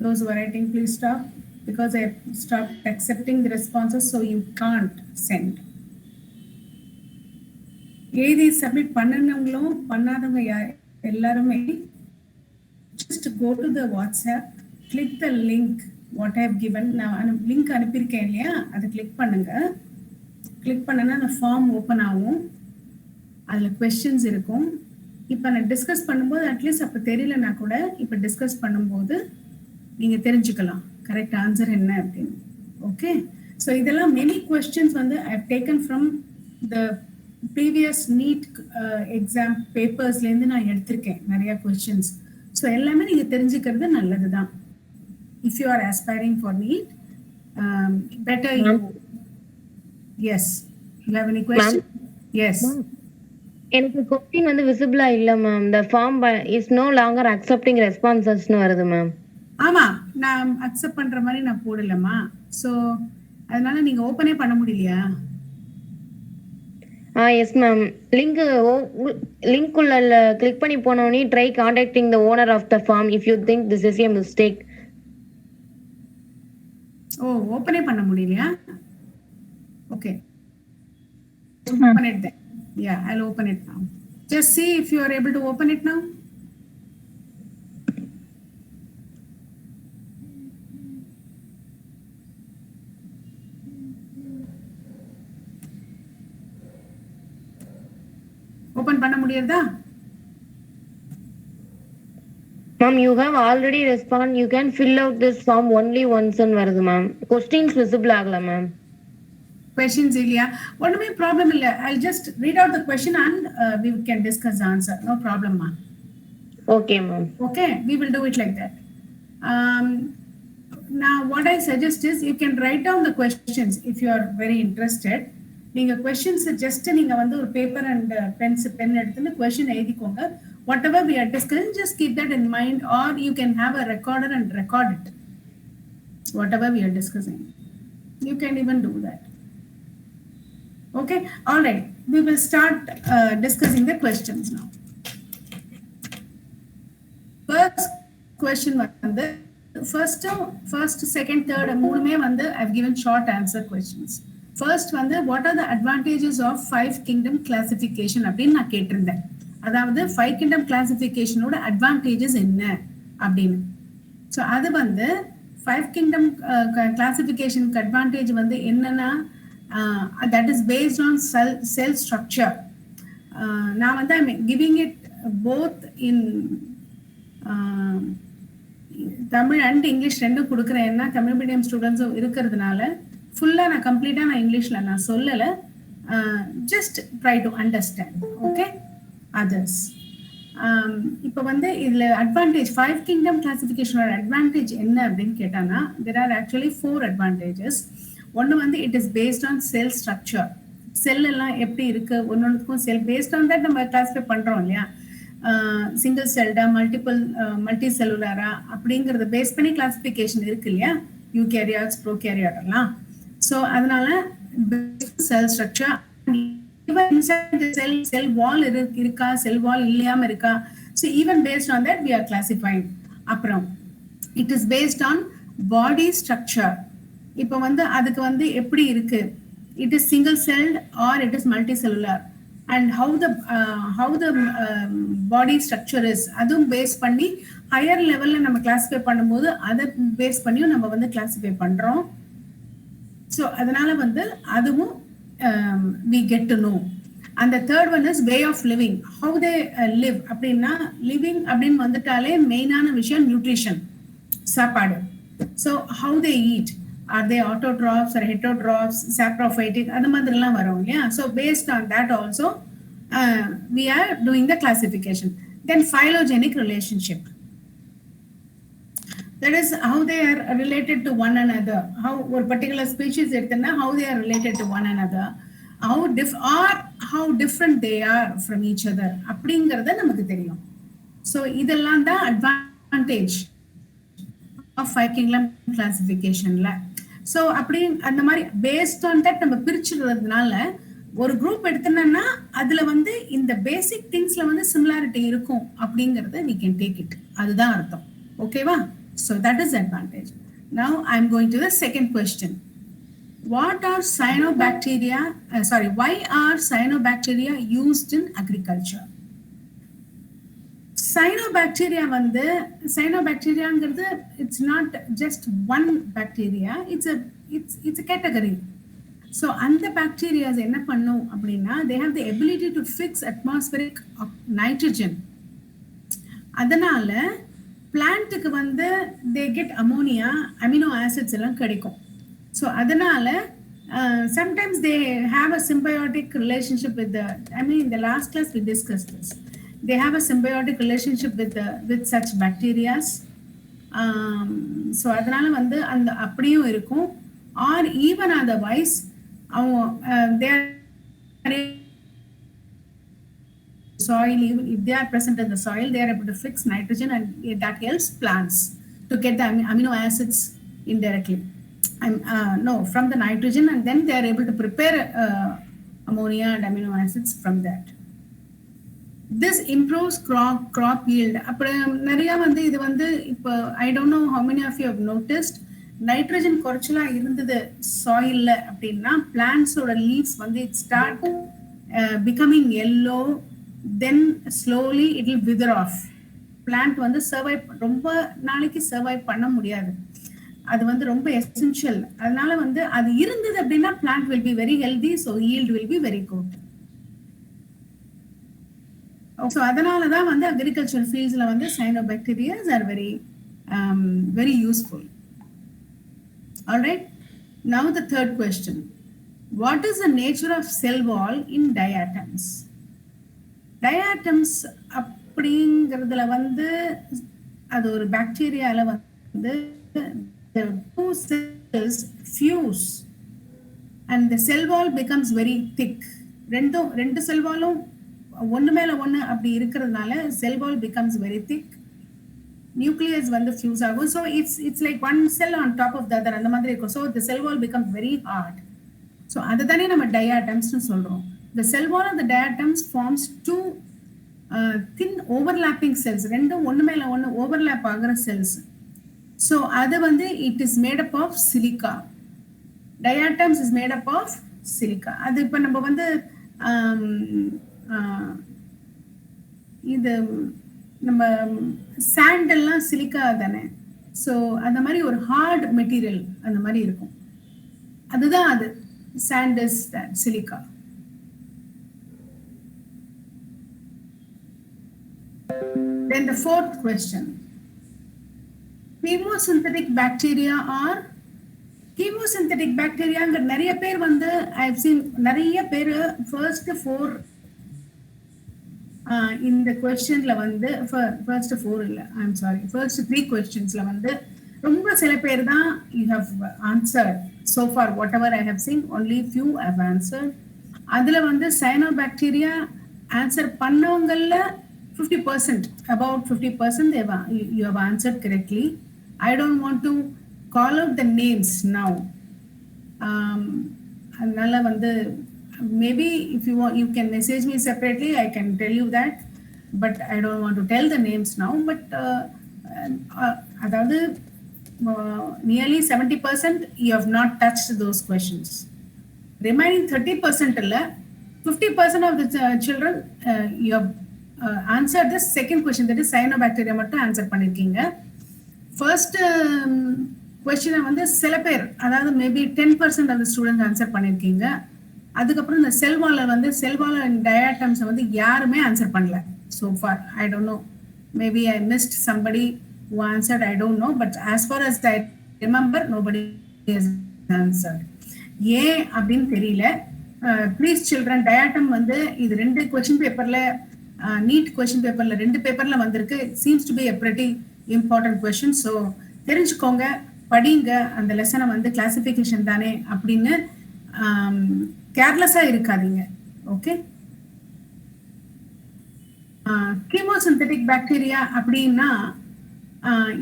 Those who are writing, please stop, because I stopped accepting the responses, so you can't send. எழுதி submit பண்ணனவங்களும் பண்ணாதவங்க எல்லாருமே just go to the WhatsApp, click the link what I have given. நான் link அனுப்பியிருக்கேன் இல்லையா, அதை click பண்ணுங்க. Click பண்ணனா அந்த ஃபார்ம் ஓப்பன் ஆகும். அதில் கொஸ்டின்ஸ் இருக்கும். இப்போ நான் டிஸ்கஸ் பண்ணும்போது அட்லீஸ்ட் அப்போ தெரியலனா கூட இப்போ டிஸ்கஸ் பண்ணும்போது நீங்கள் தெரிஞ்சுக்கலாம் கரெக்ட் ஆன்சர் என்ன அப்படின்னு. ஓகே, ஸோ இதெல்லாம் மெனி கொஸ்டின்ஸ் வந்து I have taken from the previous NEET exam பேப்பர்ஸ்லேருந்து நான் எடுத்திருக்கேன் நிறையா கொஸ்டின்ஸ். ஸோ எல்லாமே நீங்கள் தெரிஞ்சுக்கிறது நல்லது தான். If you are aspiring for NEET, better you. Yes, you have any question? Yes, எனக்கு கொஸ்டின் வந்து விசிபிளா இல்ல ma'am. the form is no longer accepting responses னு வருது மேம். ஆமா, நான் அக்செப்ட் பண்ற மாதிரி நான் போடலமா. சோ அதனால நீங்க ஓபனே பண்ண முடியலையா? Yes ma'am. லிங்க் உள்ள கிளிக் பண்ணி போனோனே try contacting the owner of the form if you think this is a mistake. Oh, ஓபனே பண்ண முடியலையா? Okay, open it then. Yeah, I'll open it now. Just see if you are able to open it now. Open பண்ண முடியறதா? Ma'am, you have already responded. You can fill out this form only once ன்னு வருது ma'am. Questions visible ஆகல ma'am. Questions இல்லையா? ஒண்ணுமே problem இல்ல. I'll just read out the question and we can discuss the answer. No problem, ma. Okay, ma'am. Okay, we will do it like that. Now, what I suggest is you can write down the questions if you are very interested. நீங்க questions just நீங்க வந்து ஒரு paper and pen எடுத்து question எழுதிக்கோங்க. Whatever we are discussing, just keep that in mind, or you can have a recorder and record it. Whatever we are discussing, you can even do that. Okay, all right. We will start discussing the questions now. First question வந்து first, second, third மூணுமே வந்து I've given short answer questions. First வந்து what are the advantages of 5 kingdom classification அப்படின்னு நான் கேட்டிருந்தேன். அதாவது 5 kingdom classification ஓட advantages என்ன அப்படின்னு. ஸோ அது வந்து 5 kingdom classification advantage வந்து என்னன்னா, that is based on cell structure. நான் வந்து I'm giving it both in Tamil and English ரெண்டும் கொடுக்குறேன். ஏன்னா தமிழ் மீடியம் ஸ்டூடெண்ட்ஸும் இருக்கிறதுனால ஃபுல்லாக நான் கம்ப்ளீட்டாக நான் இங்கிலீஷில் நான் சொல்லலை. Just try to understand. Okay, others. இப்போ வந்து இதில் அட்வான்டேஜ் 5 கிங்டம் கிளாசிஃபிகேஷனோட அட்வான்டேஜ் என்ன அப்படின்னு கேட்டாங்கன்னா, தெர் ஆர் ஆக்சுவலி 4 அட்வான்டேஜஸ். ஒன்று வந்து it is based on cell structure. Cell எல்லாம் எப்படி இருக்குது, ஒன்னொன்றுக்கும் செல் பேஸ்ட் ஆன் தட் நம்ம கிளாஸிஃபை பண்ணுறோம் இல்லையா. சிங்கிள் செல்டா, மல்டி செல்லுலாரா அப்படிங்கிறத பேஸ் பண்ணி கிளாசிஃபிகேஷன் இருக்கு இல்லையா, யூகேரியாட்ஸ், ப்ரோகேரியாட் எல்லாம். ஸோ அதனால செல் ஸ்ட்ரக்சர், செல் வால் இருக்கா, செல் வால் இல்லையாம இருக்கா. So even based on that we are classifying. அப்புறம் it is based on body structure. இப்போ வந்து அதுக்கு வந்து எப்படி இருக்கு, it is single celled or it is multicellular செல்லுலார், and how the body structure is, அதுவும் பேஸ் பண்ணி ஹையர் லெவல்ல நம்ம கிளாசிஃபை பண்ணும்போது அதை பேஸ் பண்ணியும் நம்ம வந்து கிளாசிஃபை பண்றோம். ஸோ அதனால வந்து அதுவும் we get to know. And the third one is way of living, how they live. அப்படின்னா லிவிங் அப்படின்னு வந்துட்டாலே மெயினான விஷயம் நியூட்ரிஷன், சாப்பாடு. So how they eat, are they autotrophs or heterotrophs, saprophytic, அந்த மாதிரிலாம் வரும் இல்லையா. So based on that also we are doing the classification. Then phylogenetic relationship, that is how they are related to one another, how ஒரு particular species எடுத்தனா how they are related to one another, how different they are from each other அப்படிங்கறத நமக்கு தெரியும். So இதெல்லாம் தான் advantage of 5 kingdom கிளாசிஃபிகேஷன்ல. So அப்படி அந்த மாதிரி paste on that நம்ம பிரிச்சுடுறதுனால ஒரு குரூப் எடுத்தோம்னா அதுல வந்து இந்த பேசிக் திங்ஸ்ல வந்து சிமிலாரிட்டி இருக்கும் அப்படிங்கறத we can take it. அதுதான் அர்த்தம். ஓகேவா? So that is the advantage. Now I'm going to the second question. What are cyanobacteria? Why are cyanobacteria used in agriculture? Cyanobacteriaங்கிறது it's not just one bacteria, it's a category. So அந்த bacterias என்ன பண்ணும் அப்படின்னா they have the ability to fix atmospheric nitrogen. அதனால பிளான்ட்டுக்கு வந்து they get ammonia, amino acids எல்லாம் கிடைக்கும். So அதனால sometimes they have a symbiotic relationship with in the last class we discussed this. They have a symbiotic relationship with such bacteria. So அதனால வந்து அந்த அப்படியும் இருக்கும். Or even otherwise they are soil, if they are present in the soil, they are able to fix nitrogen, and that helps plants to get the amino acids indirectly. From the nitrogen, and then they are able to prepare ammonia and amino acids from that. This improves crop yield. அப்புறம் நிறைய வந்து இது வந்து இப்போ I don't know how many of you have noticed, nitrogen குறைச்சலா இருந்தது சாயில்ல அப்படின்னா பிளான்ட்ஸோட லீவ்ஸ் வந்து it start becoming yellow, then slowly it will wither off. Plant வந்து ரொம்ப நாளைக்கு சர்வைவ் பண்ண முடியாது. அது வந்து ரொம்ப எசென்ஷியல். அதனால வந்து அது இருந்தது அப்படின்னா plant will be very healthy, so yield will be very good. So அதனால தான் வந்து agricultural fieldsல வந்து cyanobacteria are very useful. All right. Now the third question. What is the nature of cell wall in diatoms? Diatoms அப்படிங்கிறதுல வந்து அது ஒரு பாக்டீரியால வந்து the two cells fuse and the cell wall becomes very thick. ரெண்டு செல் வாலும் ஒன்று மேல ஒன்று அப்படி இருக்கிறதுனால cell wall becomes very thick. Nucleus வந்து ஃபியூஸ் ஆகும். So it's like one cell on top of the other அந்த மாதிரி இருக்கும். So the cell wall becomes very hard. So அதை தானே நம்ம டயாட்டம்ஸ்னு சொல்றோம். The cell wall of the diatoms forms two thin overlapping cells. ரெண்டும் ஒன்று மேல ஒன்று ஓவர்லாப் ஆகிற செல்ஸ். ஸோ அது வந்து it is made up of silica. Diatoms is made up of silica. அது இப்போ நம்ம வந்து இது நம்ம சாண்ட் எல்லாம் சிலிக்கா தானே. ஸோ அந்த மாதிரி ஒரு ஹார்ட் மெட்டீரியல் அந்த மாதிரி இருக்கும். அதுதான் அது sand is silica. Then the fourth question. Chemosynthetic bacteria or chemosynthetic bacteria நிறைய பேர் வந்து I have seen நிறைய பேர் first four இந்த questionல வந்து first four இல்ல I'm sorry first three questionsல வந்து ரொம்ப சில பேர் தான் you have answered so far. Whatever I have seen, only few have answered. அதுல வந்து cyanobacteria answer பண்ணவங்கல்ல 50%, about 50% you have answered correctly. I don't want to call out the names now. அதனால வந்து maybe if you want, you can message me separately. I can tell you that, but I don't want to tell the names now. But அதாவது nearly 70% you have not touched those questions. Remaining 30% இல்ல 50% of the children you have answered the second question, that is cyanobacteria மட்டும் answer பண்ணிருக்கீங்க. First கொஸ்டினை வந்து சில பேர், அதாவது maybe 10% of the student answer பண்ணிருக்கீங்க. அதுக்கப்புறம் இந்த செல்வாலர் வந்து செல்வாலர் அண்ட் டயாட்டம்ஸை வந்து யாருமே ஆன்சர் பண்ணல so far. I don't know, maybe I missed somebody who answered, I don't know, but as far as I remember nobody has answered. ஏன் அப்படின்னு தெரியல. ப்ளீஸ் சில்ட்ரன், டயாட்டம் வந்து இது 2 கொஸ்டின் பேப்பர்ல நீட் கொஸ்டின் பேப்பர்ல 2 பேப்பர்ல வந்திருக்கு. Seems to be a pretty important question. So தெரிஞ்சுக்கோங்க, படிங்க அந்த லெசனை வந்து கிளாசிஃபிகேஷன் தானே அப்படின்னு கேர்லெஸ்ஸா இருக்காதீங்க. ஓகே. கீமோசிந்தட்டிக் பாக்டீரியா அப்படின்னா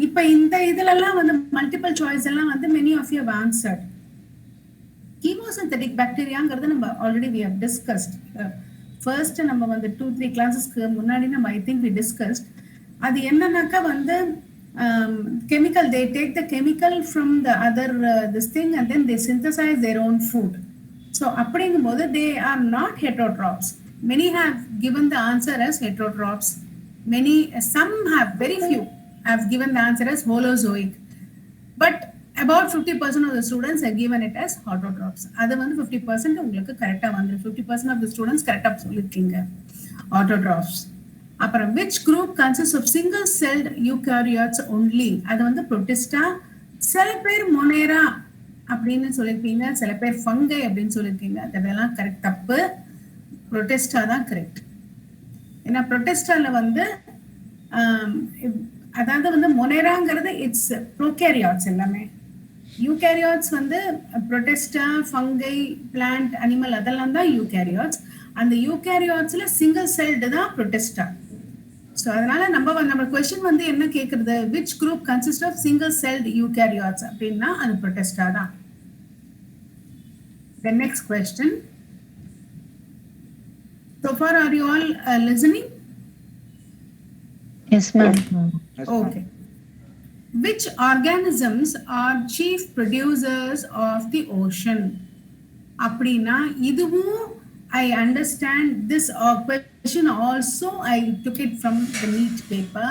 இப்ப இந்த இதுலலாம் வந்து மல்டிபிள் சாய்ஸ் எல்லாம் வந்து many of you have answered. Chemosynthetic பாக்டீரியாங்கிறது நம்ம already we have discussed. First நம்ம வந்து 2-3 கிளாஸஸ்க்கு முன்னாடி நம்ம ஐ திங்க் வி டிஸ்கஸ்ட். அது என்னன்னாக்கா வந்து chemical, they take the chemical from the other this thing and then they synthesize their own food. So அப்படிங்கும்போது they are not heterotrophs. Many have given the answer as heterotrophs. Some have, very few have given the answer as holozoic. But about 50% of the students have given it as autotrophs. அது வந்து 50% உங்களுக்கு கரெக்டா வந்து 50% of the students கரெக்டா சொல்லிருக்கீங்க autotrophs. அப்புறம் which group consists of single celled eukaryotes only? அது வந்து protista. சில பேர் monera அப்படின்னு சொல்லிருக்கீங்க, சில பேர் fungi அப்படின்னு சொல்லிருக்கீங்க. அதெல்லாம் கரெக்ட், தப்பு. protista தான் கரெக்ட். ஏன்னா protestaல வந்து அதாவது வந்து மொனேராங்கிறது இட்ஸ் ப்ரோகேரியாட்ஸ் எல்லாமே. யூகேரியாட்ஸ் வந்து ப்ரொடெஸ்டா, ஃபங்கை, பிளான்ட், அனிமல் அதெல்லாம் தான் யூகேரியாட்ஸ். அந்த யூகேரியாட்ஸ்ல சிங்கிள் செல்டு தான் ப்ரொடெஸ்டா. ஸோ அதனால நம்ம கொஸ்டின் வந்து என்ன கேட்கறது, which group consist of single celled eukaryotes அப்படின்னா அது ப்ரொடெஸ்டா தான். The next question. So far, are you all listening? Yes, ma'am. Okay. Which organisms are chief producers of the ocean? அப்படின்னா இதுவும் I understand this question also. I took it from the NEET paper.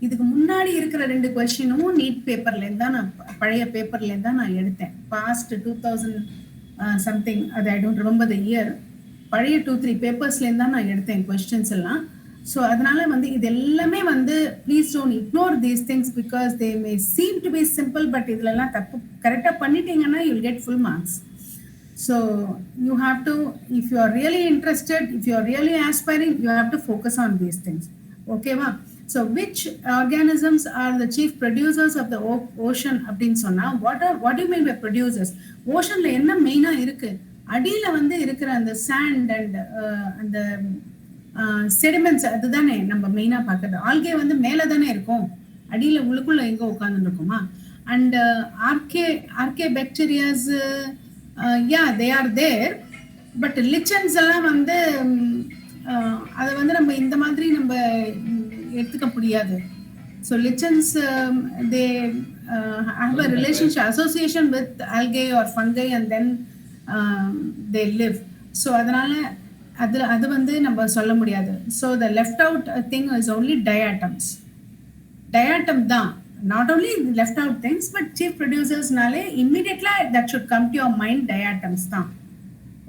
இதுக்கு முன்னாடி இருக்கிற 2 கொஸ்டினும் NEET பேப்பர்ல இருந்தா நான் பழைய பேப்பர்ல இருந்தா நான் எடுத்தேன். பாஸ்ட் 2000 சம்திங், அது I don't remember the year. பழைய 2-3 பேப்பர்ஸ்ல இருந்தா நான் எடுத்தேன் கொஸ்டின்ஸ் எல்லாம். ஸோ அதனால வந்து இது எல்லாமே வந்து please don't ignore these things because they may seem to be simple. But இதுலலாம் தப்பு கரெக்டாக பண்ணிட்டீங்கன்னா you will get full marks. So you have to, if you are really interested, if you are really aspiring, you have to focus on these things. Okay va? So which organisms are the chief producers of the ocean அப்படினு சொன்னா what do you mean by producers? ஓஷன்ல என்ன மெயினா இருக்கு? அடியில வந்து இருக்கிற அந்த sand and அந்த sediments அதுதானே நம்ம மெயினா பார்க்கிறது. ஆல்கே வந்து மேல தானே இருக்கும், அடியில உள்ளுக்குள்ள எங்க உட்கார்ந்து இருக்குமா? And archaebacterias, yeah, they are there. But lichens எல்லாம் வந்து அதை வந்து நம்ம இந்த மாதிரி நம்ம எடுத்துக்க முடியாது. So lichens, they have a relationship, association with algae or fungi and then they live. So அதனால அது வந்து நம்ம சொல்ல முடியாது. So the left out thing is only diatoms. Diatom தான், not only left out things but chief producers nale immediately that should come to your mind, diatoms தான்.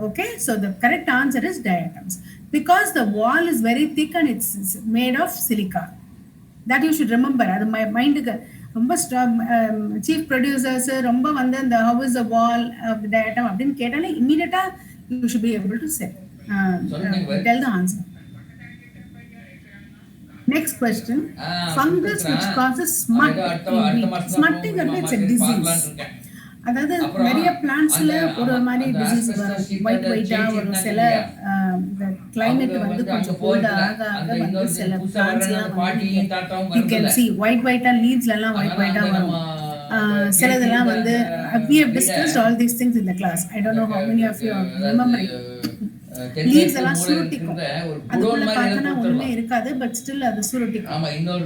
Okay, so the correct answer is diatoms because the wall is very thick and it's made of silica. That you should remember. அது மைண்டுக்கு ரொம்ப chief producers ரொம்ப வந்து the how is the wall of the diatom அப்படின்னு கேட்டாலே immediately you should be able to say tell the answer. Next question. Fungus which causes smut. Smutting is a disease. அதாவது நிறைய பிளான்ட்ஸ்ல ஒரு மாதிரி டிசீஸ் வரும், ஒயிட்டா வரும். சில கிளைமேட் வந்து கொஞ்சம் கோல்ட் ஆக வந்து சில பிளான்ட்ஸ் எல்லாம் you can see ஒயிட்டா லீவ்ஸ்ல எல்லாம் ஒயிட்டா வரும். சிலதெல்லாம் வந்து we have discussed all these things in the class. I don't know how many of you are remembering. Leaves எல்லாம் சுருட்டிக்கும், அதுக்குள்ள பார்த்தனா ஒண்ணுமே இருக்காது, பட் ஸ்டில் அது சுருட்டிக்கும். ஆமா, இன்னொரு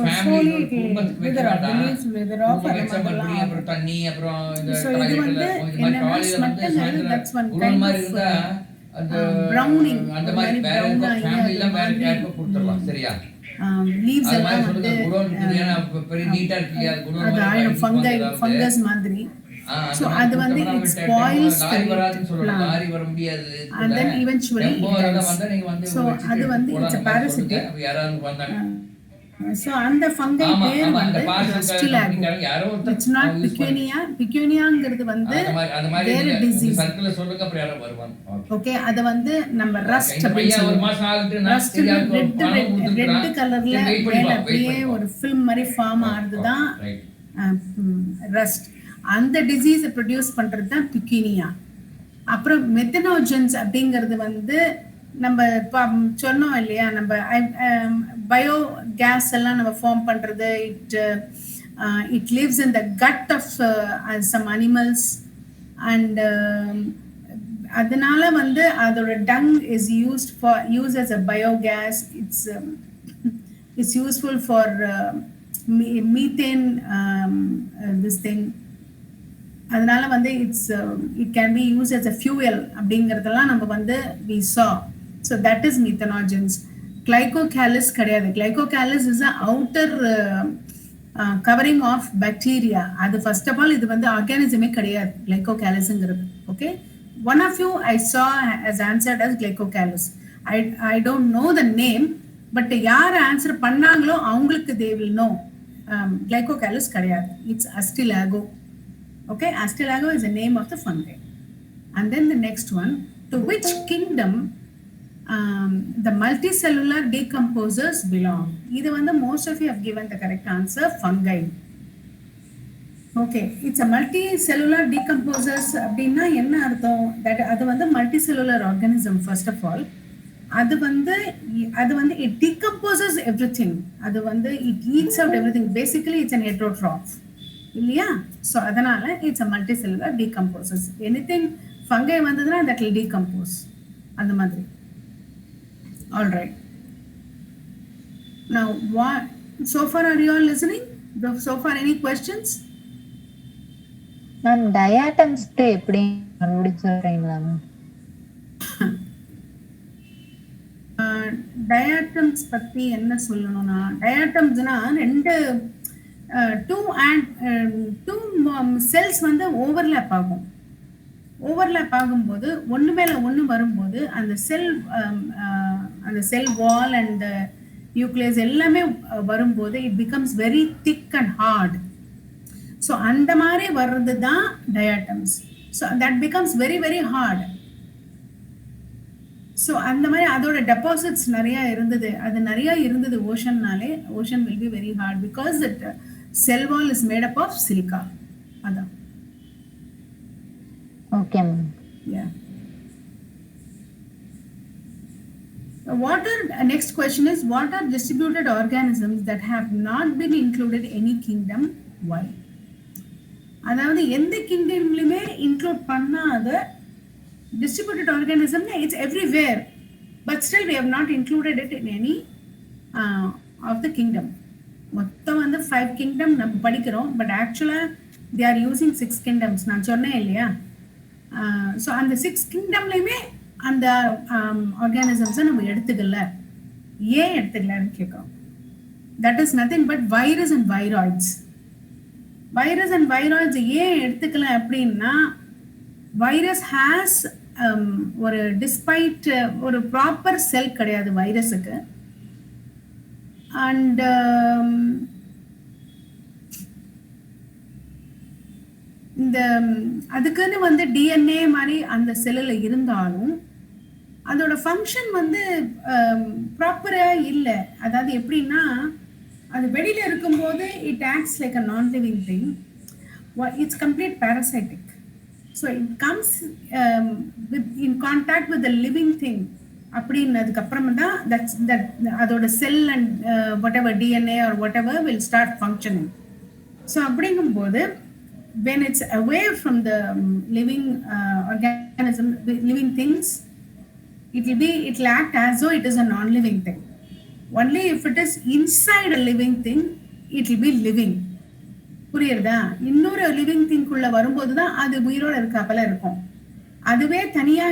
ஃபேமிலி குடும்பத்துக்கு வைக்க மாட்டாங்க. அப்புறம் தண்ணி, அப்புறம் இந்த காலையில வந்து that's one kind of browning. அந்த மாதிரி வேற ஃபேமிலில வேற கேட்க கொடுத்துறலாம். சரியா? லீவ்ஸ் எல்லாம் வந்து பெரிய நீட்டா இருக்கு, அது குடோன் ஃபங்கஸ் மாதிரி. So அது வந்து it spoils லாரி வர முடியாது, and then eventually so அது வந்து it's a parasite. யாராவது வந்தாங்க. So அந்த ஃபங்கை பேர் வந்து Rustilago. It's not Picunia வந்து வேற டிசீஸ். சர்க்கிள்ல சொல்லுங்க, அப்புறம் யாரோ வருவாங்க. ஓகே, அது வந்து நம்ம ரஸ்ட் அப்படின்னு ஒரு மாசம் ஆகுது. ரஸ்ட் ரெட் கலர்ல மேல அப்படியே ஒரு ஃபில்ம் மாதிரி ஃபார்ம் ஆகுதுதான் ரஸ்ட். அந்த டிசீஸை ப்ரொடியூஸ் பண்றது தான் பிக்யூனியா. அப்புறம் மெத்தனோஜன்ஸ் அப்படிங்கிறது வந்து நம்ம சொன்னோம் இல்லையா, நம்ம பயோ கேஸ் எல்லாம் நம்ம ஃபார்ம் பண்றது. It lives in the gut of some animals and அதனால வந்து அதோட dung is use as a biogas. It's useful for methane, this thing. அதனால வந்து it can be used as a fuel அப்படிங்கறதெல்லாம் நம்ம வந்து we saw. So that is methanogens. Glycocallis கிடையாது. Glycocallis is the outer covering of bacteria. அது first of all இது வந்து ஆர்கானிசமே கிடையாது glycocallisங்கிறது. Okay, one of you I saw has answered as glycocallis. I don't know the name, but யார் answer பண்ணாங்களோ அவங்களுக்கு they will know. Glycocallis கிடையாது. It's Astilago. Okay, Astilago is the name of the fungi. And then the next one, to which kingdom the multicellular decomposers belong? இது வந்து most of you have given the correct answer, fungi. Okay, it's a multicellular decomposers அப்படின்னா என்ன அர்த்தம்? அது வந்து multicellular organism first of all. அது வந்து it decomposes everything. அது வந்து it eats out everything. Basically it's an heterotroph. இல்லையா? So அதனால it's a multicellular decomposers. Anything fungi வந்ததுன்னா that will decompose. அந்த மாதிரி. All right. Now what? So far are you all listening? So far any questions? Ma'am diatoms எப்படி கண்டுபிடிச்சு சொல்றீங்களா ma'am? Diatoms பத்தி என்ன சொல்லணும்னா, டயாட்டம்ஸ்னா ரெண்டு டூ செல்ஸ் வந்து ஓவர்லேப் ஆகும். ஓவர்லேப் ஆகும்போது ஒன்று மேலே ஒன்று வரும்போது அந்த செல் வால் அண்ட் நியூக்ளியஸ் எல்லாமே வரும்போது it becomes very thick and hard. So அந்த மாதிரி வர்றது தான் diatoms. So that becomes very very hard. So அந்த மாதிரி அதோட டெபாசிட்ஸ் நிறையா இருந்தது. அது நிறையா இருந்தது ஓஷன்னாலே. Ocean will be very hard because that cell wall is made up of silica. அதான். Okay ma'am. Yeah. Next question is, what are distributed organisms that have not been included in any kingdom? Why? அதாவது எந்த கிங்டம்லயுமே include பண்ணாத distributed organism, it's everywhere, but still we have not included it in any of the kingdom. மொத்தம் வந்து 5 kingdom நம்ம படிக்கிறோம், but actually they are using 6 kingdoms. நான் சொன்னேன் இல்லையா? ஸோ அந்த 6 kingdomலையுமே அந்த ஆர்கானிசம்ஸை நம்ம எடுத்துக்கல. ஏன் எடுத்துக்கலன்னு கேட்குறோம். That is nothing but virus and viroids. Virus and viroids ஏன் எடுத்துக்கல அப்படின்னா, வைரஸ் ஹேஸ் ஒரு டிஸ்பைட் ஒரு ப்ராப்பர் செல் கிடையாது வைரஸுக்கு. அண்ட் இந்த அதுக்குன்னு வந்து டிஎன்ஏ மாதிரி அந்த செல்லில் இருந்தாலும் அதோட ஃபங்க்ஷன் வந்து ப்ராப்பராக இல்லை. அதாவது எப்படின்னா, அது வெளியில் இருக்கும்போது it acts like a non living thing. It's complete parasitic. So it comes in contact with the living thing அப்படின்னதுக்கப்புறமா தான் தட் அதோட cell and whatever DNA or whatever will start functioning. So அப்படிங்கும்போது when it's away from the living organism, living things, it will act as though it is a non-living thing. Only if it is inside a living thing, it will be living. புரியுறதா? இன்னொரு living திங்குள்ள வரும்போது தான் அது உயிரோட இருக்காப்பல இருக்கும். அதுவே தனியா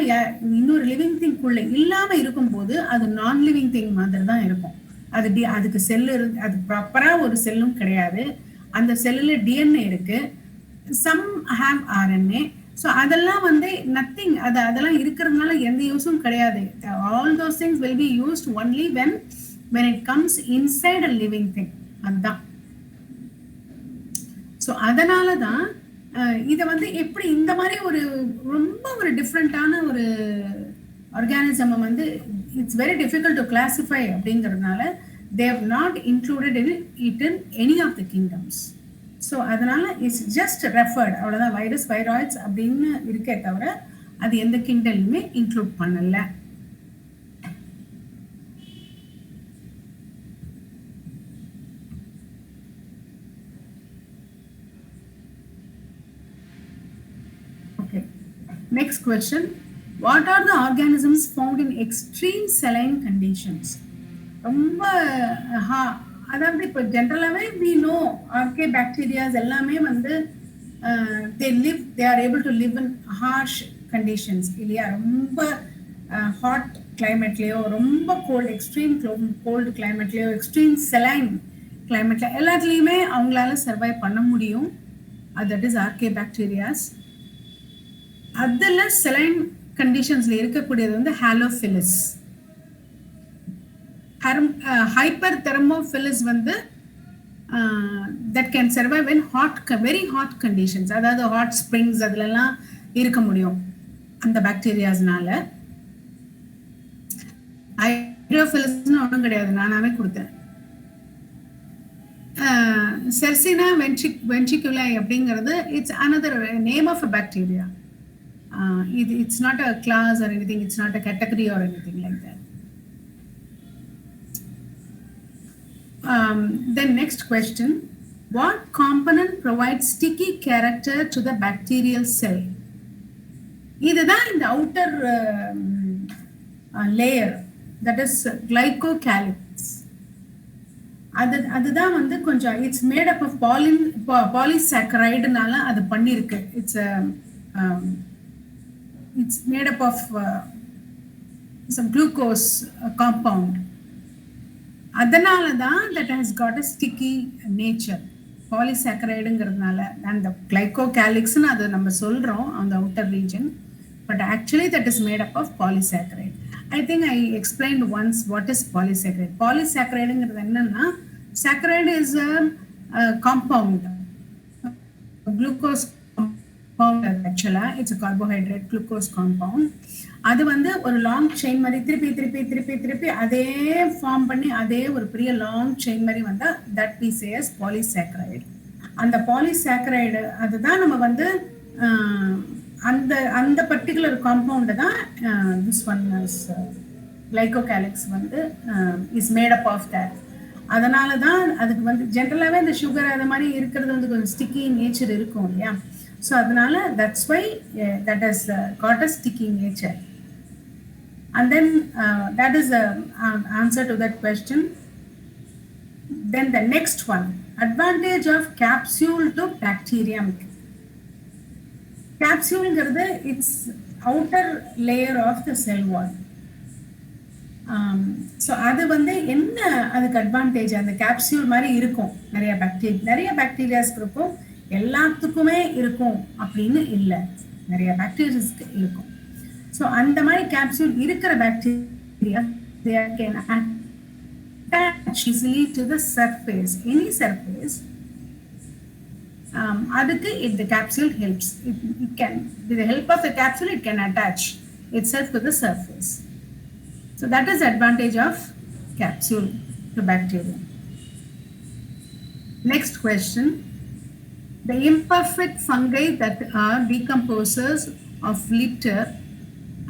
இன்னொரு லிவிங் திங்குள்ள இல்லாம இருக்கும்போது அது நான் லிவிங் திங் மாதிரி தான் இருக்கும். அதுக்கு செல்லு அது ப்ராப்பரா ஒரு செல்லும் கிடையாது. அந்த செல்லுல டிஎன்ஏ இருக்கு, some have RNA. ஸோ அதெல்லாம் வந்து நத்திங். அதெல்லாம் இருக்கிறதுனால எந்த யூஸும் கிடையாது. All those things will be used only when it comes inside a living thing. அதுதான். ஸோ அதனால தான் இதை வந்து எப்படி இந்த மாதிரி ஒரு ரொம்ப ஒரு டிஃப்ரெண்ட்டான ஒரு ஆர்கானிசம் வந்து it's very difficult to classify அப்படிங்கிறதுனால they have not included it in any of the kingdoms. So அதனால இட்ஸ் ஜஸ்ட் ரெஃபர்ட், அவ்வளோதான். வைரஸ் வைராய்ட்ஸ் அப்படின்னு இருக்கே தவிர அது எந்த கிங்டம்லையுமே இன்க்ளூட் பண்ணல. Okay, next question. What are the organisms found in extreme saline conditions? ரொம்ப அதாவது இப்போ ஜென்ரலாகவே வி நோ ஆர்கே பாக்டீரியாஸ் எல்லாமே வந்து they are able to live in harsh conditions இல்லையா. ரொம்ப ஹாட் கிளைமேட்லேயோ, ரொம்ப கோல்டு எக்ஸ்ட்ரீம் கோல்டு கிளைமேட்லேயோ, எக்ஸ்ட்ரீம் செலைன் கிளைமேட்ல எல்லாத்துலேயுமே அவங்களால சர்வைவ் பண்ண முடியும். That is archaebacterias. அதில் செலைன் கண்டிஷன்ஸில் இருக்கக்கூடியது வந்து ஹாலோஃபிலிஸ். ஹைப்பர் தெர்மோஃபிலிஸ் வந்து that can survive in very hot conditions. அதாவது ஹாட் ஸ்ப்ரிங்ஸ் அதுலலாம் இருக்க முடியும் அந்த பாக்டீரியாஸ்னால. ஹைட்ரோஃபிலிஸ்னு ஒன்றும் கிடையாது, நானாவே கொடுத்தேன். செர்சினா வென்ட்ரிகுலை அப்படிங்கிறது it's another name of a bacteria. It's not a class or anything, it's not a category or anything like that. Then next question, what component provides sticky character to the bacterial cell? இதுதான் இந்த outer layer, that is glycocalyx. அதுதான் வந்து கொஞ்சம் it's made up of பாலிசாக்கரைடுனால அது பண்ணிருக்கு. It's made up of some glucose compound. அதனால தான் that has got a sticky nature. பாலிசாக்கரைடுங்கிறதுனால அந்த கிளைகோகாலிக்ஸ்னு அது நம்ம சொல்கிறோம் on the outer region, but actually that is made up of polysaccharide. I think I explained once what is polysaccharide. Polysaccharide என்னன்னா, saccharide is a compound, a glucose compound. Actually it's a carbohydrate glucose compound. அது வந்து ஒரு long chain மாதிரி திருப்பி திருப்பி திருப்பி திருப்பி அதே ஃபார்ம் பண்ணி அதே ஒரு பெரிய லாங் செயின் மாதிரி வந்தால் that we say as polysaccharide. அந்த பாலிசாக்கரைடு அதுதான் நம்ம வந்து அந்த அந்த பர்டிகுலர் காம்பவுண்டு தான் this one is glycocalyx வந்து is made up of that. அதனால தான் அதுக்கு வந்து ஜென்ரலாகவே இந்த சுகர் அது மாதிரி இருக்கிறது வந்து கொஞ்சம் ஸ்டிக்கி நேச்சர் இருக்கும் இல்லையா. ஸோ அதனால that's why that has got a sticky nature. And then that is the answer to that question. Then the next one, advantage of capsule to bacterium. Capsule is its outer layer of the cell wall. So அது வந்து என்ன அதுக்கு advantage, அந்த capsule மாதிரி இருக்கும். நிறைய பாக்டீரியாஸ்க்கு இருக்கும், எல்லாத்துக்குமே இருக்கும் அப்படின்னு இல்லை, நிறைய பாக்டீரியாஸ்க்கு இருக்கும். ஸோ அந்த மாதிரி கேப்சூல் இருக்கிற bacteria they can attach easily to the surface, any surface. அதுக்கு the capsule helps. It can, with the help of the capsule, it can attach itself to the surface. So that is the advantage of capsule to bacteria. Next question, the imperfect fungi that are decomposers of litter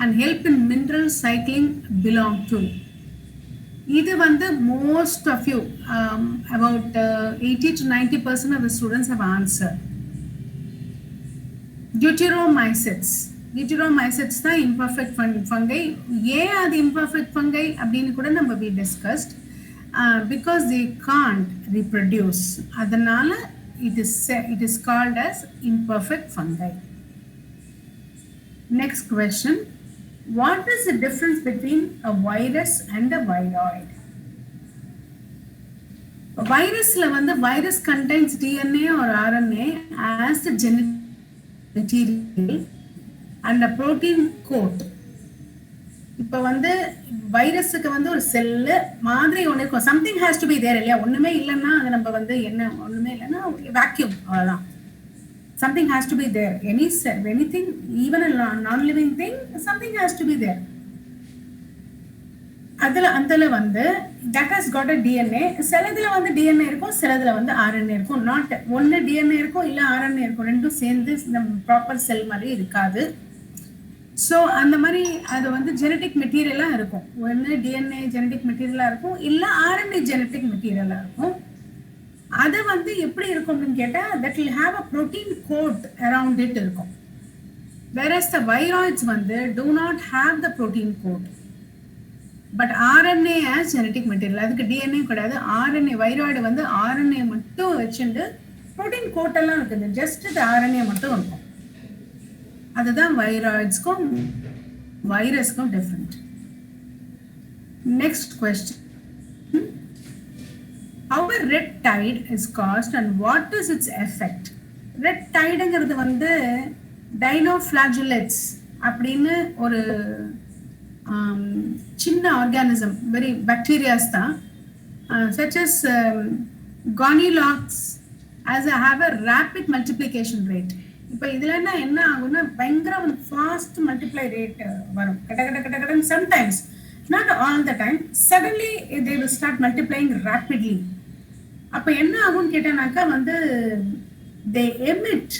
and help in mineral cycling belong to. இது வந்து most of you, about 80 to 90% of the students have answered. Deuteromycetes. Deuteromycetes தான் imperfect fungi. ஏன் அது imperfect fungi அப்படின்னு கூட நம்ம we discussed. Because they can't reproduce. அதனால it is called as imperfect fungi. Next question, what is the difference between a virus and a viroid? Virusல வந்து virus contains DNA or RNA as the genetic material and a protein coat. இப்போ வந்து வைரஸுக்கு வந்து ஒரு cell மாதிரி ஒன்று இருக்கும், something has to be there இல்லையா. ஒன்றுமே இல்லைன்னா அது நம்ம வந்து என்ன, ஒன்றுமே இல்லைன்னா வேக்யூம், அவ்வளோதான். Something has to be there. Any cell, anything, even a non-living thing, something has to be there. அதில் வந்து that has got a DNA. சிலதில் வந்து DNA இருக்கும், சிலதில் வந்து RNA இருக்கும். நாட் ஒன்று DNA இருக்கும், இல்லை RNA இருக்கும், ரெண்டும் சேர்ந்து நம்ம ப்ராப்பர் செல் மாதிரி இருக்காது. ஸோ அந்த மாதிரி அது வந்து ஜெனட்டிக் மெட்டீரியலாக இருக்கும். ஒன்று DNA ஜெனட்டிக் மெட்டீரியலாக இருக்கும், இல்லை RNA ஜெனட்டிக் மெட்டீரியலாக இருக்கும். அது வந்து எப்படி இருக்கும் அப்படின்னு கேட்டால் that will have a protein coat around it இருக்கும். Whereas the viroids வந்து do not have the protein coat. But RNA as genetic material, அதுக்கு டிஎன்ஏ கிடையாது. ஆர்என்ஏ வைராய்டு வந்து ஆர்என்ஏ மட்டும் வச்சுட்டு ப்ரோட்டீன் கோட்டெல்லாம் இருக்குது, ஜஸ்ட் ஆர்என்ஏ மட்டும் இருக்கும். அதுதான் வைராய்ட்ஸ்க்கும் வைரஸ்க்கும் different. Next question, how a red tide is caused and what is its effect? Red டைடுங்கிறது வந்து டைனோஃபிளாஜுலேட்ஸ் அப்படின்னு ஒரு சின்ன ஆர்கானிசம், வெரி பாக்டீரியாஸ் தான், such as gonolox have a rapid multiplication rate. இப்போ இதுல என்ன ஆகும்னா பயங்கர ஃபாஸ்ட் மல்டிப்ளை ரேட் வரும், கட கட கட கடன்னு. Sometimes, not all the time, suddenly they will start multiplying rapidly. அப்போ என்ன ஆகும்னு கேட்டானாக்கா வந்து they emit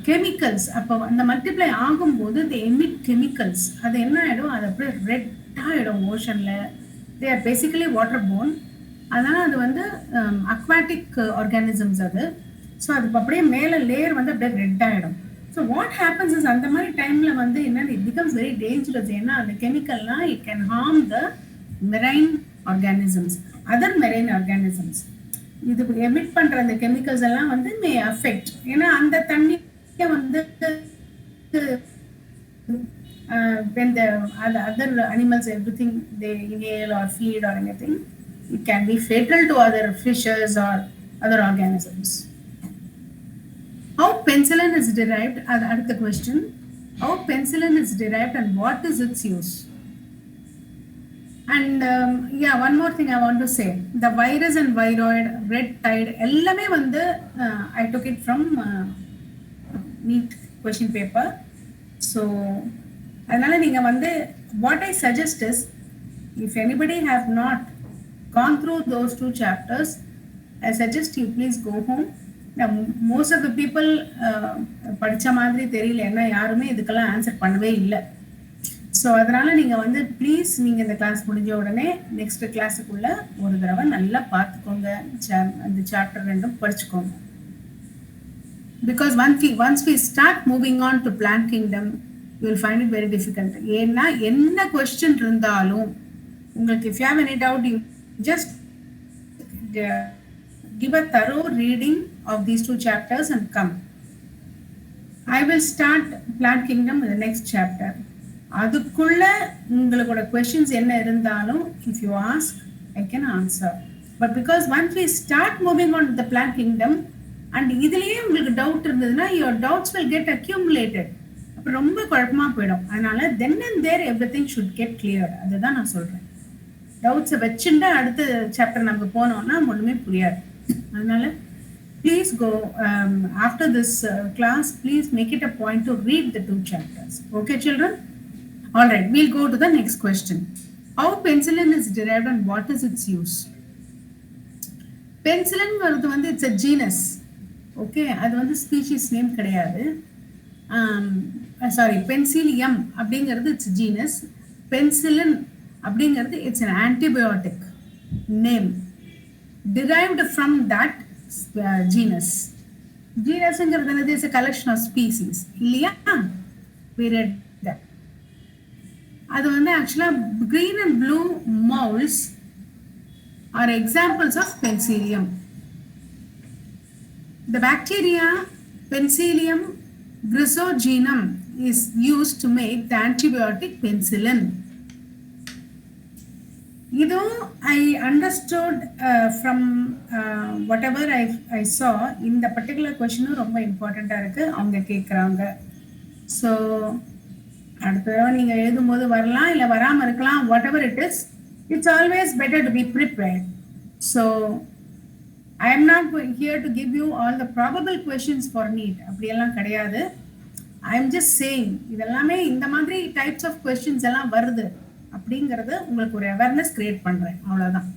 chemicals. அப்போ அந்த மல்டிப்ளை ஆகும்போது they emit chemicals. அது என்ன ஆகிடும், அது அப்படியே ரெட்டாக ஆகிடும் ஓஷனில். they are basically water borne. அதனால் அது வந்து அக்வாட்டிக் ஆர்கானிசம்ஸ் அது. ஸோ அதுக்கு அப்படியே மேலே லேயர் வந்து அப்படியே ரெட் ஆகிடும். ஸோ வாட் ஹேப்பன்ஸ் இஸ், அந்த மாதிரி டைமில் வந்து என்ன, இட் பிகம்ஸ் வெரி டேஞ்சரஸ். ஏன்னா அந்த கெமிக்கல்லாம் it can harm the marine organisms, other marine organisms. இது எமிட் பண்ணுற அந்த கெமிக்கல்ஸ் எல்லாம் வந்து மே அஃபெக்ட். ஏன்னா அந்த தண்ணியை வந்து when the other animals, everything they inhale or feed or anything, it can be fatal to other fishes or other organisms. How penicillin is derived? Another question. How penicillin is derived and what is its use? And yeah, one more thing I want to say. The virus and viroid, red tide, ellame vandu I took it from NEET question paper. So adnala neenga vandu, what I suggest is, if anybody have not gone through those 2 chapters, I suggest you please go home. Now, most of the people படித்த மாதிரி தெரியல, ஏன்னா யாருமே இதுக்கெல்லாம் answer பண்ணவே இல்லை. So அதனால் நீங்கள் வந்து ப்ளீஸ் நீங்கள் இந்த கிளாஸ் முடிஞ்ச உடனே நெக்ஸ்ட் கிளாஸுக்குள்ளே ஒரு தடவை நல்லா பார்த்துக்கோங்க, அந்த சாப்டர் 2 படிச்சுக்கோங்க. Because once we start moving on to plant kingdom, you will find it very difficult. ஏன்னா என்ன கொஸ்டின் இருந்தாலும் உங்களுக்கு, if you have any doubt, you just give a thorough reading of these 2 chapters and come. I will start Plant Kingdom in the next chapter. அதுக்குள்ள உங்களோட questions என்ன இருந்தாலும், if you ask, I can answer. But because once we start moving on to the Plant Kingdom, and இதுலயே உங்களுக்கு doubt இருந்ததுன்னா, your doubts will get accumulated. அப்போ ரொம்ப குழப்பமா போயிடும். அதனால then and there everything should get cleared. அதுதான் நான் சொல்றேன். டவுட்ஸை வச்சுட்டு அடுத்த சாப்டர் நம்ம போனோம்னா ஒன்றுமே புரியாது. அதனால please go after this class, please make it a point to read the 2 chapters. Okay, children? All right, we'll go to the next question. How penicillin is derived and what is its use? Penicillin varudhu vandu, it's a genus. Okay, adu vandu species name கிடையாது. Sorry, penicillium அப்படிங்கிறது it's a genus. Penicillin அப்படிங்கிறது it's an antibiotic name derived from that genus. Genusங்கிறது is a collection of species. இல்லையா? We read that. அது வந்து ஆக்சுவலாக green and blue molds are examples of penicillium. The bacteria Penicillium grisogenum is used to make the antibiotic penicillin. I understood from whatever I saw in the particular question ரொம்ப இம்பார்ட்டண்ட்டாக இருக்குது, அவங்க கேட்குறாங்க. So அடுத்த தடவை நீங்கள் எழுதும்போது வரலாம், இல்லை வராமல் இருக்கலாம். Whatever it is, it's always better to be prepared. So I am not here to give you all the probable questions for NEET, அப்படியெல்லாம் கிடையாது. ஐ எம் ஜஸ்ட் சேயிங் இதெல்லாமே இந்த மாதிரி டைப்ஸ் ஆஃப் கொஸ்டின்ஸ் எல்லாம் வருது அப்படிங்கிறது உங்களுக்கு ஒரு அவேர்னஸ் கிரியேட் பண்ணுறேன், அவ்வளோதான்.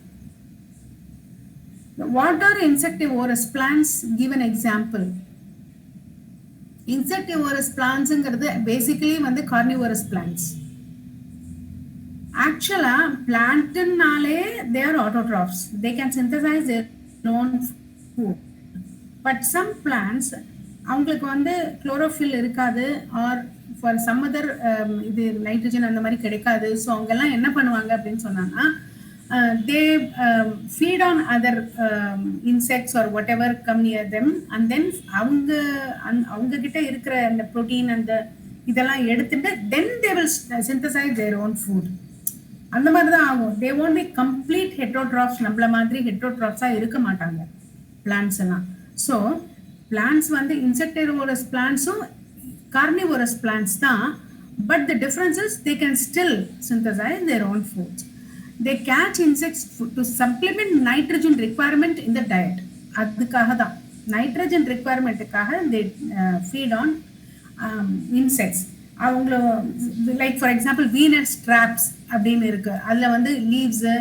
What are insectivorous plants? Give an example. Insectivorous plants ங்கிறது basically வந்து carnivorous plants. Actually, planktonனாலே they are autotrophs. They can synthesize their own food. But some plants அவங்களுக்கு வந்து chlorophyll இருக்காது or ஃபார் சம் அதர் இது nitrogen அந்த மாதிரி கிடைக்காது. So அவங்கெல்லாம் என்ன பண்ணுவாங்க அப்படின்னு சொன்னாங்கன்னா they feed on other insects or whatever come near them, and then அவங்க கிட்ட இருக்கிற அந்த protein அந்த இதெல்லாம் எடுத்துட்டு then they will synthesize their own food. அந்த மாதிரி தான் ஆகும். they won't be complete heterotrophs. நம்மள மாதிரி heterotrophs-ஆ இருக்க மாட்டாங்க plants எல்லாம். so plants வந்து insectivorous plants-உம் carnivorous plants தான், but the difference is they can still synthesize their own foods. They catch insects to supplement nitrogen requirement in the diet. அதுக்காக தான் nitrogen requirementக்காக they feed on insects. அவங்கள like for example Venus drops அப்படின்னு இருக்கு. அதில் வந்து leaves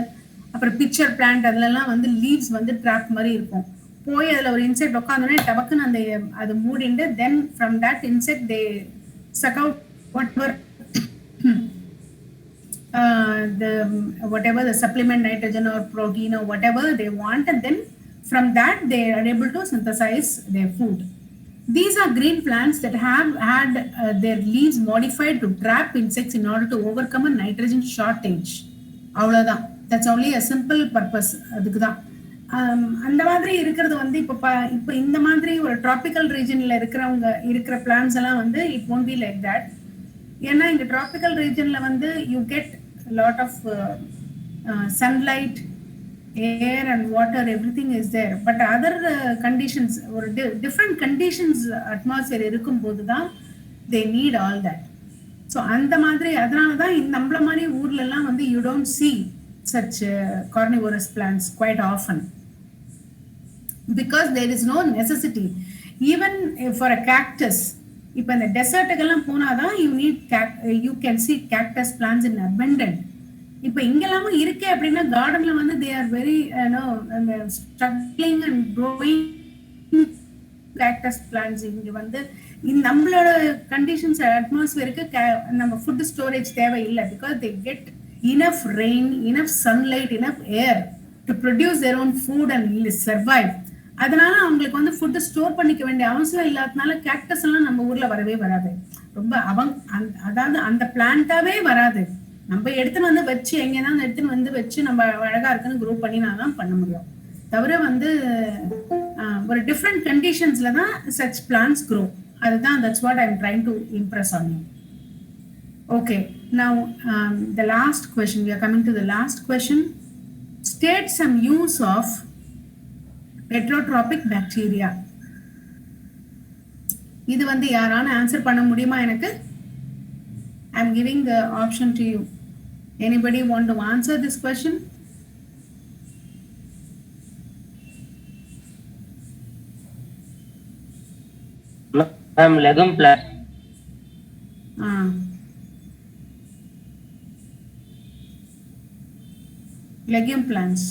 அப்புறம் picture plant அதுலலாம் வந்து லீவ்ஸ் வந்து ட்ராப் மாதிரி இருக்கும். போய் அதில் ஒரு இன்செக்ட் உட்காந்தோடனே டபக்குன்னு அந்த அது மூடிண்டு then from that insect they suck out whatever the supplement nitrogen or protein or whatever they want, and then from that they are able to synthesize their food. These are green plants that have had their leaves modified to trap insects in order to overcome a nitrogen shortage. அவ்வளோதான். that's only a simple purpose. அதுக்கு தான் அந்த மாதிரி இருக்கிறது வந்து இப்போ இந்த மாதிரி ஒரு ட்ராபிக்கல் ரீஜன்ல இருக்கிற பிளான்ஸ் எல்லாம் வந்து it won't be like that. ஏன்னா இங்க ட்ராபிக்கல் ரீஜன்ல வந்து you get lot of sunlight, air and water, everything is there, but other conditions or different conditions atmosphere இருக்கும் போது தான் they need all that. so அந்த மாதிரி அதனால தான் நம்மள மாதிரி ஊர்ல எல்லாம் வந்து you don't see such carnivorous plants quite often because there is no necessity. even for a cactus, இப்போ இந்த டெசர்ட்டுக்கெல்லாம் போனாதான் you can see cactus plants in abundant. இப்போ இங்கெல்லாமும் இருக்கே அப்படின்னா கார்டன்ல வந்து they are very struggling and growing cactus plants. இங்க வந்து நம்மளோட கண்டிஷன்ஸ் அட்மாஸ்பியருக்கு நம்ம ஃபுட் ஸ்டோரேஜ் தேவை இல்லை because they get enough rain, enough sunlight, enough air to produce their own food and survive. அதனால அவங்களுக்கு வந்து ஃபுட்டு ஸ்டோர் பண்ணிக்க வேண்டிய அவசியம் இல்லாதனால கேக்டஸ் எல்லாம் நம்ம ஊர்ல வரவே வராது. ரொம்ப அதாவது அந்த பிளான்ட்டாவே வராது. நம்ம எடுத்துன்னு வந்து வச்சு எங்கேதான் எடுத்துன்னு வந்து வச்சு நம்ம அழகா இருக்குன்னு க்ரோ பண்ணினாதான் பண்ண முடியும். தவிர வந்து ஒரு டிஃப்ரெண்ட் கண்டிஷன்ஸ்ல தான் சச் பிளான்ஸ் க்ரோ. அதுதான் that's what I'm trying to impress on you. Okay, now the last question. We are coming to the last question. State some use of heterotrophic bacteria. இது வந்து யாரான answer பண்ண முடியுமா எனக்கு? I'm giving the option to you. Anybody want to answer this question? Legume plant. Legume plants.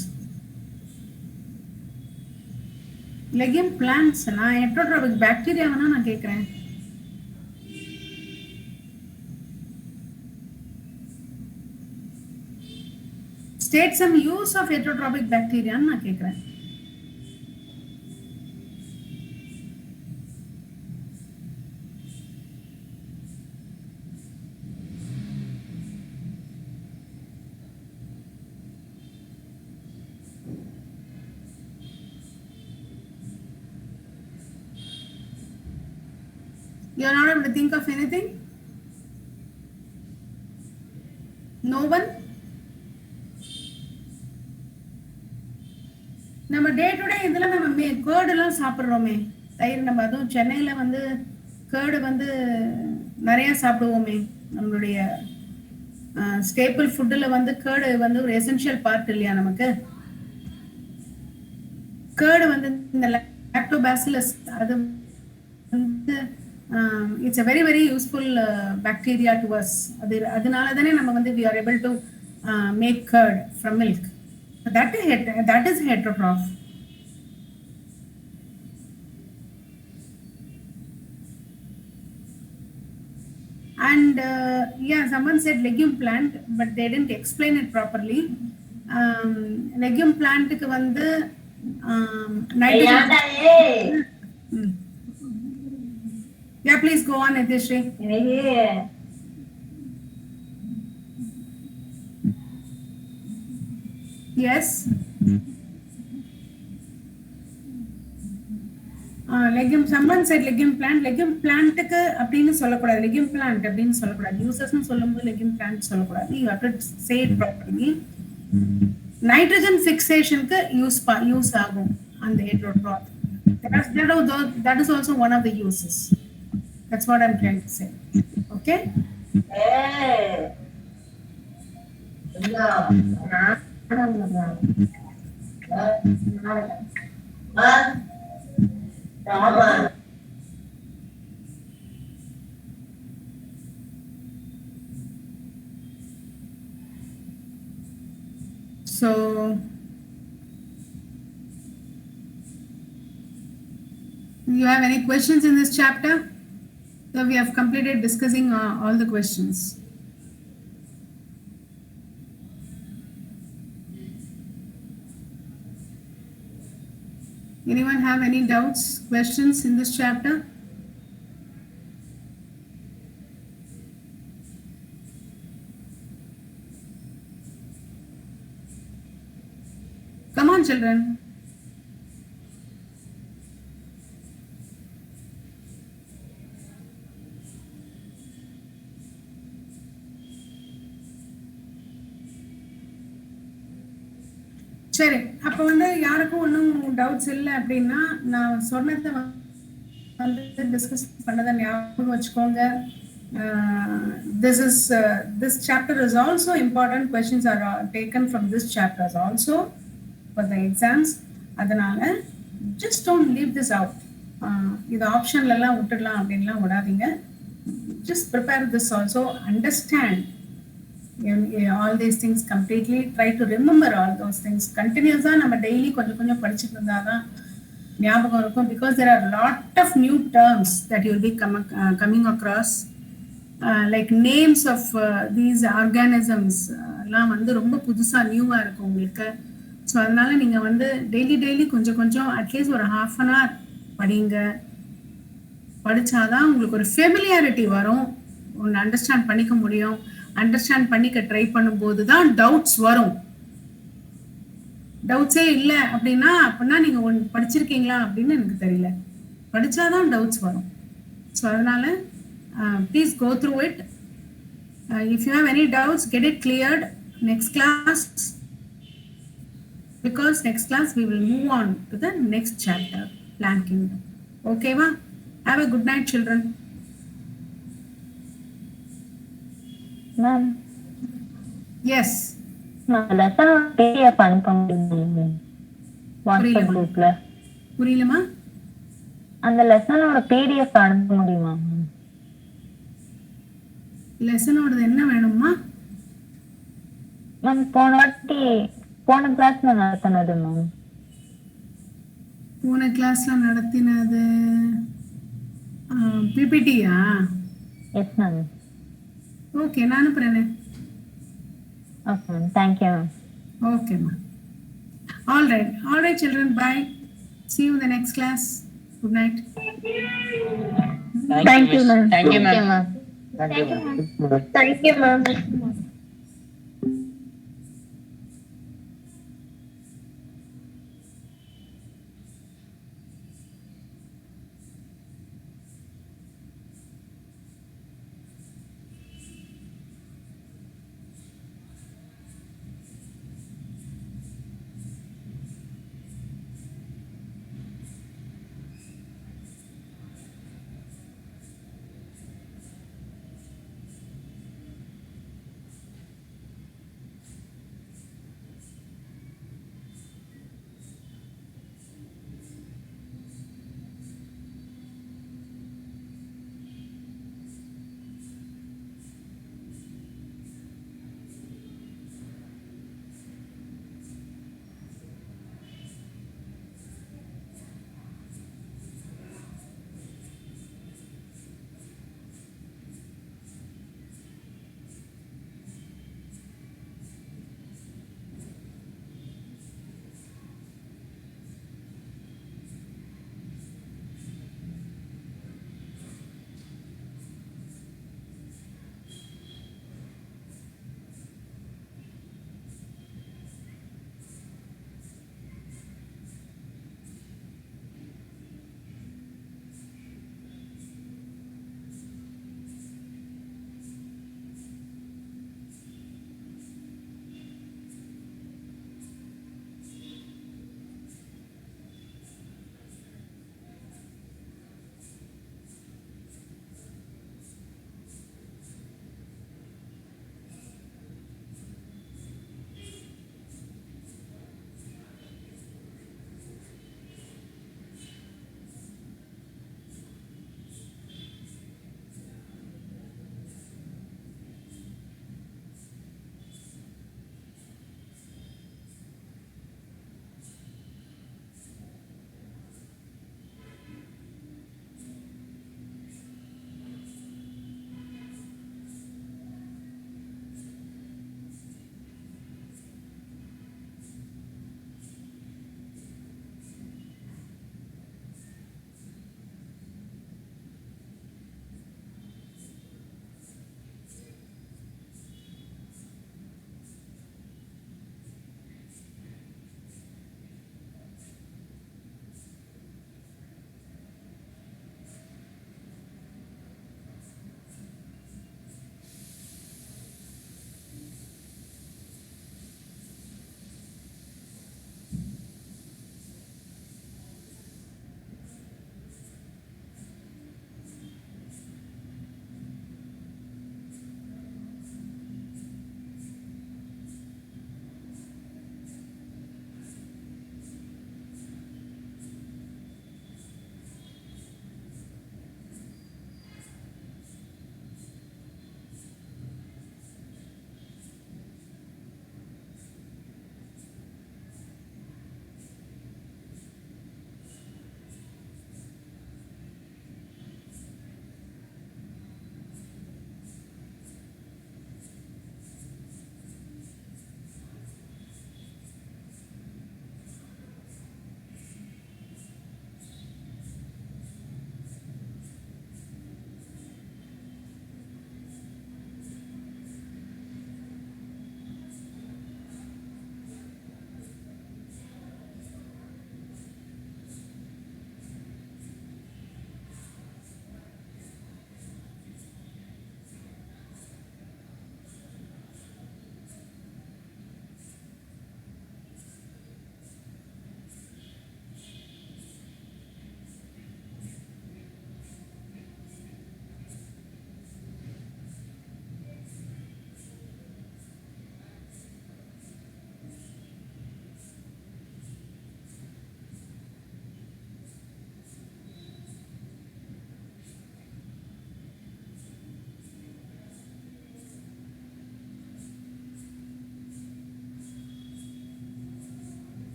legume plants நான் heterotrophic bacteria வேணா நான் கேக்குறேன். state some use of heterotrophic bacteria நான் கேக்குறேன். You are not able to think of anything? No one? நம்ம day to day இதில் நம்ம கேர்டெல்லாம் சாப்பிட்றோமே, தயிர். நம்ம அதுவும் சென்னையில் வந்து கேர்டு வந்து நிறையா சாப்பிடுவோமே. நம்மளுடைய ஸ்டேபிள் ஃபுட்டில் வந்து கேர்டு வந்து ஒரு எசென்ஷியல் பார்ட் இல்லையா நமக்கு. கேர்டு வந்து இந்த லாக்டோபாசிலஸ் அது வந்து it's a very very useful bacteria to us. அதனால தானே நம்ம வந்து we are able to make curd from milk. that is heterotroph. and yeah, someone said legume plant, but they didn't explain it properly. legume plant க்கு வந்து nitrogen. Yeah, please go on, Nitishri. Yes. Legume, someone said legume plant. Legume plant க்கு அப்படின்னு சொல்லக்கூடாது. Legume plant அப்படின்னு சொல்லக்கூடாது. Users சொல்லும்போது legume plant சொல்லக்கூடாது. You have to say it properly. Nitrogen fixation க்கு யூஸ் ஆகும் அந்த heterotroth. That is also one of the uses. That's what I'm trying to say. Okay? So you have any questions in this chapter? So we have completed discussing all the questions. Anyone have any doubts, questions in this chapter? Come on, children. சரி, அப்போ வந்து யாருக்கும் ஒன்றும் doubts இல்லை அப்படின்னா நான் சொன்னதை வந்து டிஸ்கஸ் பண்ணதை ஞாபகம் வச்சுக்கோங்க. This chapter is also important. Questions are taken from this chapter also for the exams. அதனால just don't leave this out. இது ஆப்ஷன்லலாம் விட்டுடலாம் அப்படின்லாம் விடாதீங்க. Just prepare this also. Understand all these things completely. Try to remember all those things. Continuous நம்ம daily கொஞ்சம் படிச்சிட்டு இருந்தாதான் ஞாபகம் இருக்கும். Because there are a lot of new terms that you will be coming across. Like names of these organisms எல்லாம் வந்து ரொம்ப புதுசா நியூவா இருக்கும் உங்களுக்கு. ஸோ அதனால நீங்க வந்து டெய்லி கொஞ்சம் அட்லீஸ்ட் ஒரு 1/2 an hour படிங்க. படிச்சாதான் உங்களுக்கு ஒரு ஃபெமிலியாரிட்டி வரும். ஒன்று அண்டர்ஸ்டாண்ட் பண்ணிக்க முடியும். அண்டர்ஸ்டாண்ட் பண்ணிக்க ட்ரை பண்ணும்போது தான் டவுட்ஸ் வரும். டவுட்ஸே இல்லை அப்படின்னா நீங்க ஒன்று படிச்சிருக்கீங்களா அப்படின்னு எனக்கு தெரியல. படிச்சாதான் டவுட்ஸ் வரும். ஸோ அதனால please go through it. If you have any doubts get it cleared next class, because next class we will move on to the next chapter, Plant Kingdom. Okay va? Have a good night, children. Ma'am. Yes. lesson PDF அனுப்ப முடியுமா WhatsApp குரூப்ல? புரியலமா? அந்த லெசனோட PDF அனுப்ப முடியுமா? லெசனோட என்ன வேணுமா? Ma'am போன கிளாஸ்ல நடத்தினது மேம். போன கிளாஸ்ல நடத்தினது பிபிடியா? Yes ma'am. ஓகே, நான் அனுப்புறேன். Okay ma'am, thank you ma'am. Okay ma'am. All right children, bye. See you in the next class. Good night. Thank you ma'am. Thank you, ma'am. Thank you ma'am.